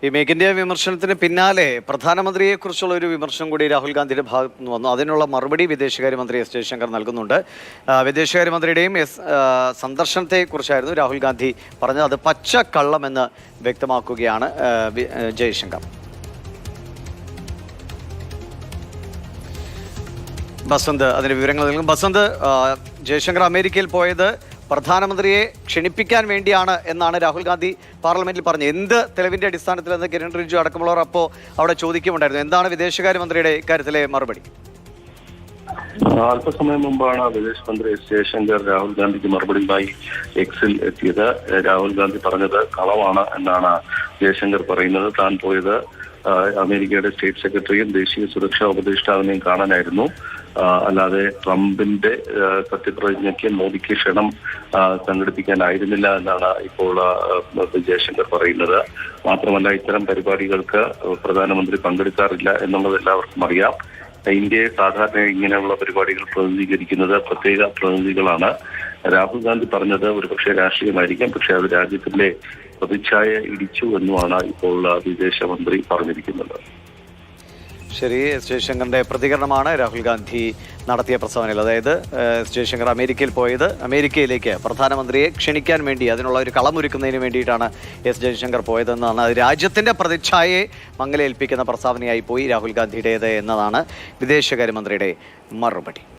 ഈ make India വിമർശനത്തിന് പിന്നാലെ പ്രധാനമന്ത്രിയെക്കുറിച്ചുള്ള ഒരു വിമർശനം കൂടി രാഹുൽ ഗാന്ധിയുടെ ഭാഗത്തു നിന്ന് വന്നു. അതിനുള്ള മറുപടി വിദേശകാര്യമന്ത്രി എസ് ജയശങ്കർ നൽകുന്നുണ്ട്. വിദേശകാര്യമന്ത്രിയുടെയും സന്ദർശനത്തെക്കുറിച്ചായിരുന്നു രാഹുൽ ഗാന്ധി പറഞ്ഞത്. അത് പച്ചക്കള്ളമെന്ന് വ്യക്തമാക്കുകയാണ് ജയശങ്കർ. ബസന്ത് അതിന്റെ വിവരങ്ങൾ നൽകും. ബസന്ത്, ജയശങ്കർ അമേരിക്കയിൽ പോയത് പ്രധാനമന്ത്രിയെ ക്ഷണിപ്പിക്കാൻ വേണ്ടിയാണ് എന്നാണ് രാഹുൽ ഗാന്ധി പാർലമെന്റിൽ പറഞ്ഞത്. എന്ത് തെളിവിന്റെ അടിസ്ഥാനത്തിലെന്ന് കിരൺ റിജിജു അടക്കമുള്ളവർ അപ്പോൾ അവിടെ ചോദിക്കുമുണ്ടായിരുന്നു. എന്താണ് വിദേശകാര്യമന്ത്രിയുടെ ഇക്കാര്യത്തിലെ മറുപടി? അല്പസമയം മുമ്പാണ് വിദേശമന്ത്രി എസ് ജയശങ്കർ രാഹുൽ ഗാന്ധിക്ക് മറുപടിയുമായി എക്സിൽ എത്തിയത്. രാഹുൽ ഗാന്ധി പറഞ്ഞത് കളവാണ് എന്നാണ് ജയശങ്കർ പറയുന്നത്. താൻ പോയത് അമേരിക്കയുടെ സ്റ്റേറ്റ് സെക്രട്ടറിയും ദേശീയ സുരക്ഷാ ഉപദേഷ്ടാവിനെയും കാണാനായിരുന്നു. അല്ലാതെ ട്രംപിന്റെ സത്യപ്രതിജ്ഞയ്ക്ക് മോദിക്ക് ക്ഷണം സംഘടിപ്പിക്കാനായിരുന്നില്ല എന്നാണ് ഇപ്പോൾ ജയശങ്കർ പറയുന്നത്. മാത്രമല്ല, ഇത്തരം പരിപാടികൾക്ക് പ്രധാനമന്ത്രി പങ്കെടുക്കാറില്ല എന്നുള്ളത് എല്ലാവർക്കും അറിയാം. ഇന്ത്യയെ സാധാരണ ഇങ്ങനെയുള്ള പരിപാടികൾ പ്രതിനിധീകരിക്കുന്നത് പ്രത്യേക പ്രതിനിധികളാണ്. രാഹുൽ ഗാന്ധി പറഞ്ഞത് ഒരുപക്ഷെ രാഷ്ട്രീയമായിരിക്കാം, പക്ഷെ അത് രാജ്യത്തിന്റെ പ്രതിച്ഛായ ഇടിച്ചു എന്നുമാണ് ഇപ്പോൾ വിദേശമന്ത്രി പറഞ്ഞിരിക്കുന്നത്. ശരി, എസ് ജയശങ്കറിന്റെ പ്രതികരണമാണ് രാഹുൽ ഗാന്ധി നടത്തിയ പ്രസ്താവനയിൽ. അതായത് എസ് ജയശങ്കർ അമേരിക്കയിൽ പോയത് അമേരിക്കയിലേക്ക് പ്രധാനമന്ത്രിയെ ക്ഷണിക്കാൻ വേണ്ടി, അതിനുള്ള ഒരു കളമൊരുക്കുന്നതിന് വേണ്ടിയിട്ടാണ് എസ് ജയശങ്കർ പോയതെന്നാണ്. അത് രാജ്യത്തിന്റെ പ്രതിച്ഛായയെ മങ്ങലേൽപ്പിക്കുന്ന പ്രസ്താവനയായി പോയി രാഹുൽ ഗാന്ധിയുടേത് എന്നതാണ് വിദേശകാര്യമന്ത്രിയുടെ മറുപടി.